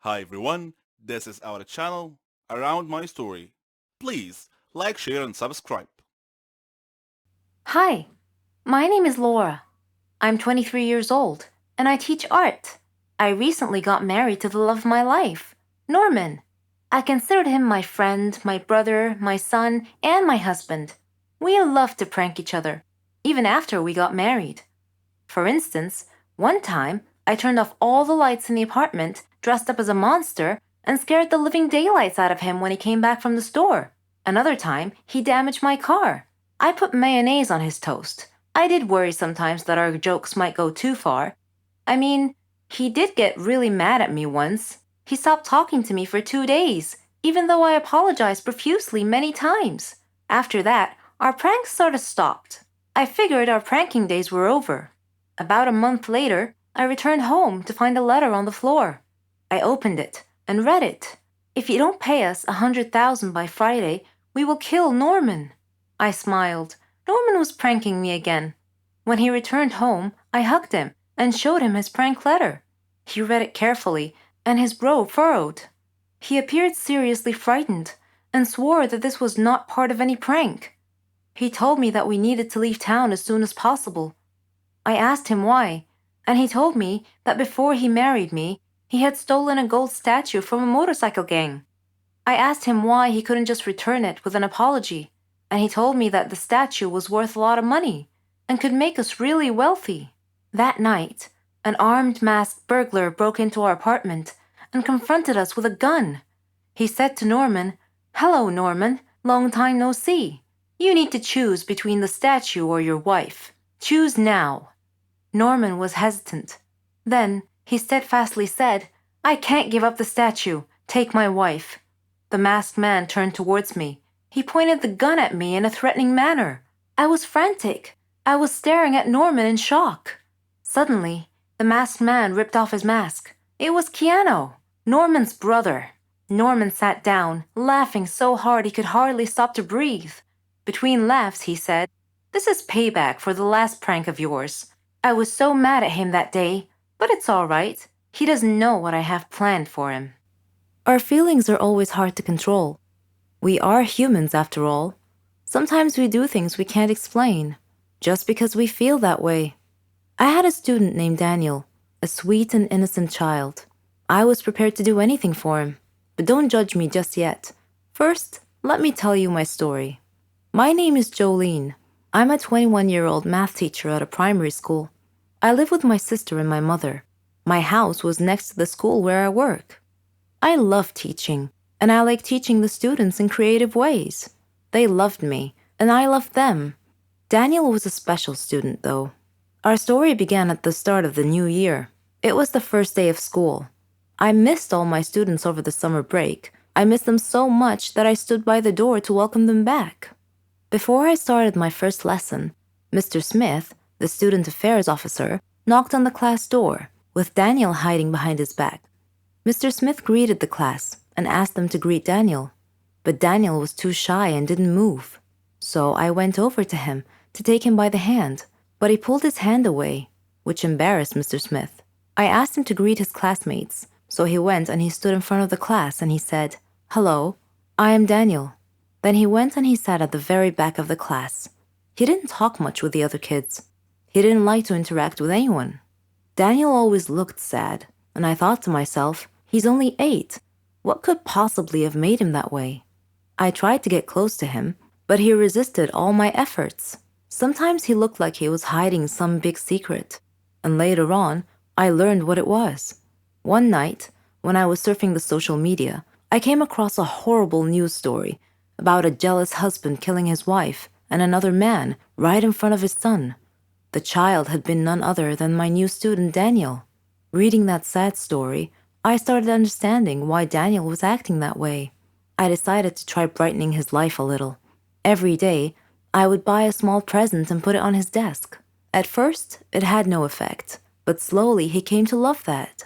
Hi everyone, this is our channel, Around My Story. Please like, share and subscribe. Hi, my name is Laura. I'm 23 years old, and I teach art. I recently got married to the love of my life, Norman. I considered him my friend, my brother, my son, and my husband. We loved to prank each other, even after we got married. For instance, one time I turned off all the lights in the apartment, dressed up as a monster, and scared the living daylights out of him when he came back from the store. Another time, he damaged my car. I put mayonnaise on his toast. I did worry sometimes that our jokes might go too far. I mean, he did get really mad at me once. He stopped talking to me for 2 days, even though I apologized profusely many times. After that, our pranks sort of stopped. I figured our pranking days were over. About a month later, I returned home to find a letter on the floor. I opened it and read it. If you don't pay us 100,000 by Friday, we will kill Norman. I smiled. Norman was pranking me again. When he returned home, I hugged him and showed him his prank letter. He read it carefully, and his brow furrowed. He appeared seriously frightened and swore that this was not part of any prank. He told me that we needed to leave town as soon as possible. I asked him why, and he told me that before he married me, he had stolen a gold statue from a motorcycle gang. I asked him why he couldn't just return it with an apology, and he told me that the statue was worth a lot of money and could make us really wealthy. That night, an armed masked burglar broke into our apartment and confronted us with a gun. He said to Norman, "Hello, Norman, long time no see. You need to choose between the statue or your wife. Choose now." Norman was hesitant. Then he steadfastly said, "I can't give up the statue. Take my wife." The masked man turned towards me. He pointed the gun at me in a threatening manner. I was frantic. I was staring at Norman in shock. Suddenly, the masked man ripped off his mask. It was Keanu, Norman's brother. Norman sat down, laughing so hard he could hardly stop to breathe. Between laughs, he said, "This is payback for the last prank of yours. I was so mad at him that day, but it's all right. He doesn't know what I have planned for him." Our feelings are always hard to control. We are humans after all. Sometimes we do things we can't explain, just because we feel that way. I had a student named Daniel, a sweet and innocent child. I was prepared to do anything for him, but don't judge me just yet. First, let me tell you my story. My name is Jolene. I'm a 21-year-old math teacher at a primary school. I live with my sister and my mother. My house was next to the school where I work. I love teaching, and I like teaching the students in creative ways. They loved me, and I loved them. Daniel was a special student, though. Our story began at the start of the new year. It was the first day of school. I missed all my students over the summer break. I missed them so much that I stood by the door to welcome them back. Before I started my first lesson, Mr. Smith, the student affairs officer, knocked on the class door, with Daniel hiding behind his back. Mr. Smith greeted the class and asked them to greet Daniel, but Daniel was too shy and didn't move. So I went over to him to take him by the hand, but he pulled his hand away, which embarrassed Mr. Smith. I asked him to greet his classmates, so he went and he stood in front of the class and he said, "Hello, I am Daniel." Then he went and he sat at the very back of the class. He didn't talk much with the other kids. He didn't like to interact with anyone. Daniel always looked sad, and I thought to myself, he's only 8. What could possibly have made him that way? I tried to get close to him, but he resisted all my efforts. Sometimes he looked like he was hiding some big secret, and later on, I learned what it was. One night, when I was surfing the social media, I came across a horrible news story about a jealous husband killing his wife and another man right in front of his son. The child had been none other than my new student Daniel. Reading that sad story, I started understanding why Daniel was acting that way. I decided to try brightening his life a little. Every day, I would buy a small present and put it on his desk. At first, it had no effect, but slowly he came to love that.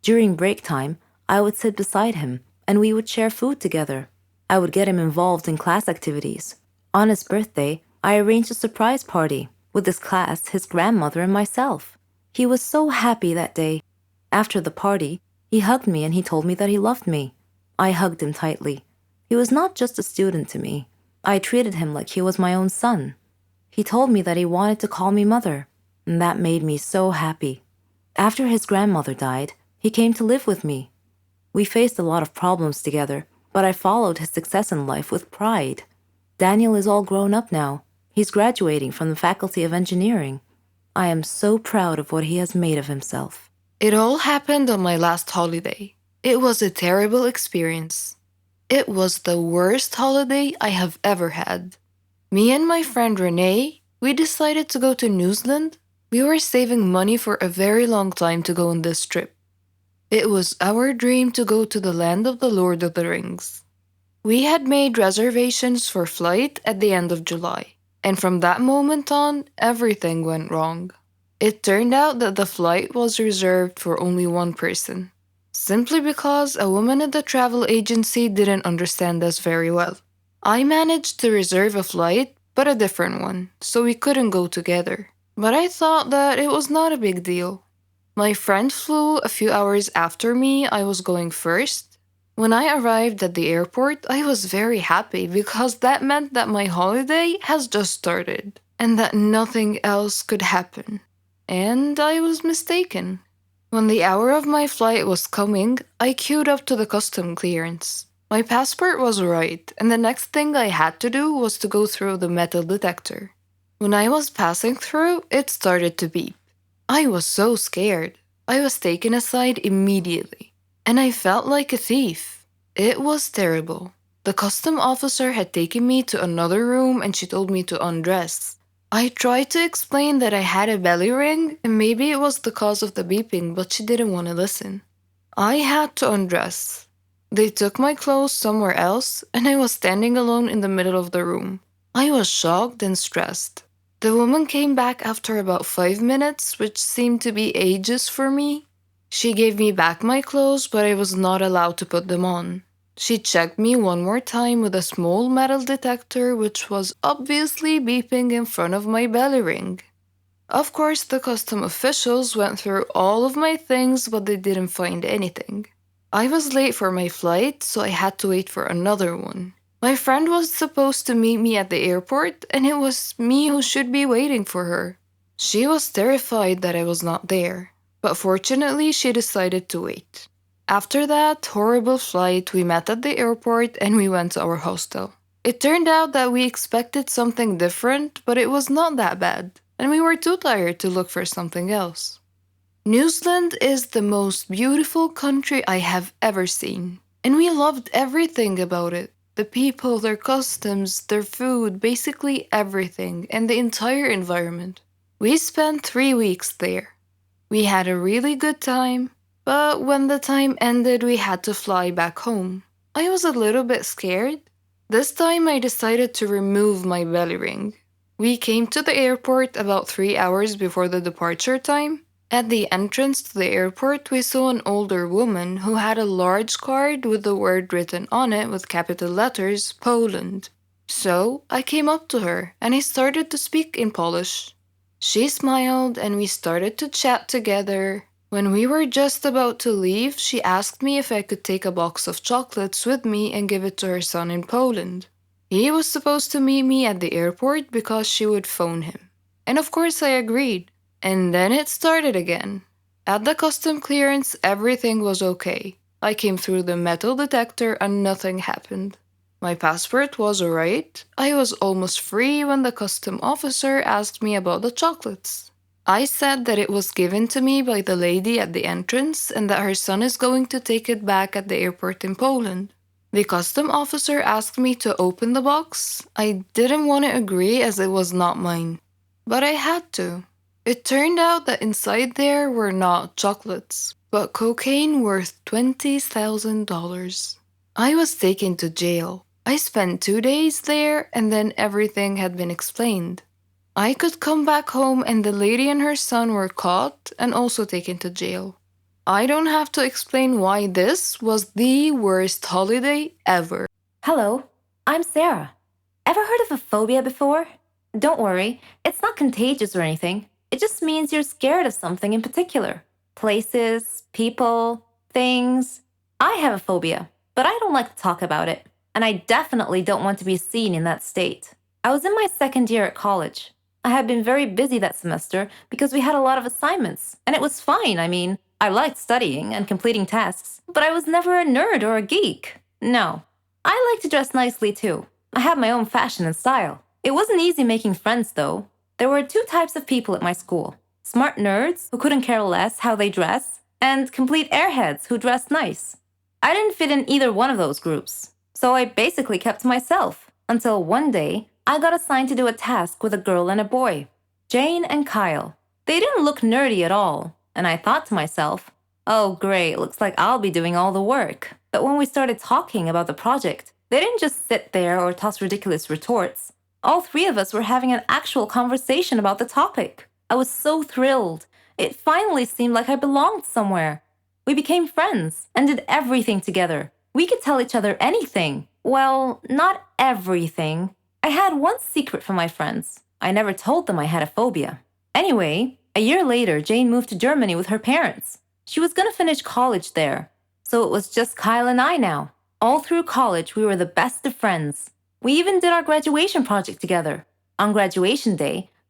During break time, I would sit beside him and we would share food together. I would get him involved in class activities. On his birthday, I arranged a surprise party with his class, his grandmother, and myself. He was so happy that day. After the party, He hugged me and he told me that he loved me. I hugged him tightly. He was not just a student to me. I treated him like he was my own son. He told me that he wanted to call me mother, and that made me so happy. After his grandmother died, he came to live with me. We faced a lot of problems together, but I followed his success in life with pride. Daniel is all grown up now. He's graduating from the Faculty of Engineering. I am so proud of what he has made of himself. It all happened on my last holiday. It was a terrible experience. It was the worst holiday I have ever had. Me and my friend Renee, we decided to go to New Zealand. We were saving money for a very long time to go on this trip. It was our dream to go to the land of the Lord of the Rings. We had made reservations for flight at the end of July, and from that moment on, everything went wrong. It turned out that the flight was reserved for only one person, simply because a woman at the travel agency didn't understand us very well. I managed to reserve a flight, but a different one, so we couldn't go together. But I thought that it was not a big deal. My friend flew a few hours after me. I was going first. When I arrived at the airport, I was very happy because that meant that my holiday has just started and that nothing else could happen. And I was mistaken. When the hour of my flight was coming, I queued up to the custom clearance. My passport was right, and the next thing I had to do was to go through the metal detector. When I was passing through, it started to beep. I was so scared. I was taken aside immediately, and I felt like a thief. It was terrible. The custom officer had taken me to another room and she told me to undress. I tried to explain that I had a belly ring and maybe it was the cause of the beeping, but she didn't want to listen. I had to undress. They took my clothes somewhere else, and I was standing alone in the middle of the room. I was shocked and stressed. The woman came back after about 5 minutes, which seemed to be ages for me. She gave me back my clothes, but I was not allowed to put them on. She checked me one more time with a small metal detector, which was obviously beeping in front of my belly ring. Of course, the custom officials went through all of my things, but they didn't find anything. I was late for my flight, so I had to wait for another one. My friend was supposed to meet me at the airport, and it was me who should be waiting for her. She was terrified that I was not there, but fortunately she decided to wait. After that horrible flight, we met at the airport and we went to our hostel. It turned out that we expected something different, but it was not that bad, and we were too tired to look for something else. New Zealand is the most beautiful country I have ever seen, and we loved everything about it. The people, their customs, their food, basically everything, and the entire environment. We spent 3 weeks there. We had a really good time, but when the time ended, we had to fly back home. I was a little bit scared. This time, I decided to remove my belly ring. We came to the airport about 3 hours before the departure time. At the entrance to the airport, we saw an older woman who had a large card with the word written on it with capital letters, Poland. So I came up to her and I started to speak in Polish. She smiled and we started to chat together. When we were just about to leave, she asked me if I could take a box of chocolates with me and give it to her son in Poland. He was supposed to meet me at the airport because she would phone him. And of course I agreed. And then it started again. At the custom clearance, everything was okay. I came through the metal detector and nothing happened. My passport was alright. I was almost free when the custom officer asked me about the chocolates. I said that it was given to me by the lady at the entrance and that her son is going to take it back at the airport in Poland. The custom officer asked me to open the box. I didn't want to agree as it was not mine, but I had to. It turned out that inside there were not chocolates, but cocaine worth $20,000. I was taken to jail. I spent 2 days there and then everything had been explained. I could come back home and the lady and her son were caught and also taken to jail. I don't have to explain why this was the worst holiday ever. Hello, I'm Sarah. Ever heard of a phobia before? Don't worry, it's not contagious or anything. It just means you're scared of something in particular. Places, people. things. I have a phobia, but I don't like to talk about it, and I definitely don't want to be seen in that state. I was in my second year at college. I had been very busy that semester because we had a lot of assignments, and it was fine. I mean, I liked studying and completing tasks, but I was never a nerd or a geek. No. I like to dress nicely too. I have my own fashion and style. It wasn't easy making friends, though. There were two types of people at my school: smart nerds who couldn't care less how they dress, and complete airheads who dressed nice. I didn't fit in either one of those groups, so I basically kept to myself until one day I got assigned to do a task with a girl and a boy, Jane and Kyle. They didn't look nerdy at all, and I thought to myself, oh great, looks like I'll be doing all the work. But when we started talking about the project, they didn't just sit there or toss ridiculous retorts. All three of us were having an actual conversation about the topic. I was so thrilled. It finally seemed like I belonged somewhere. We became friends and did everything together. We could tell each other anything. Well, not everything. I had one secret from my friends. I never told them I had a phobia. Anyway, a year later, Jane moved to Germany with her parents. She was going to finish college there. So it was just Kyle and I now. All through college, we were the best of friends. We even did our graduation project together. On graduation day,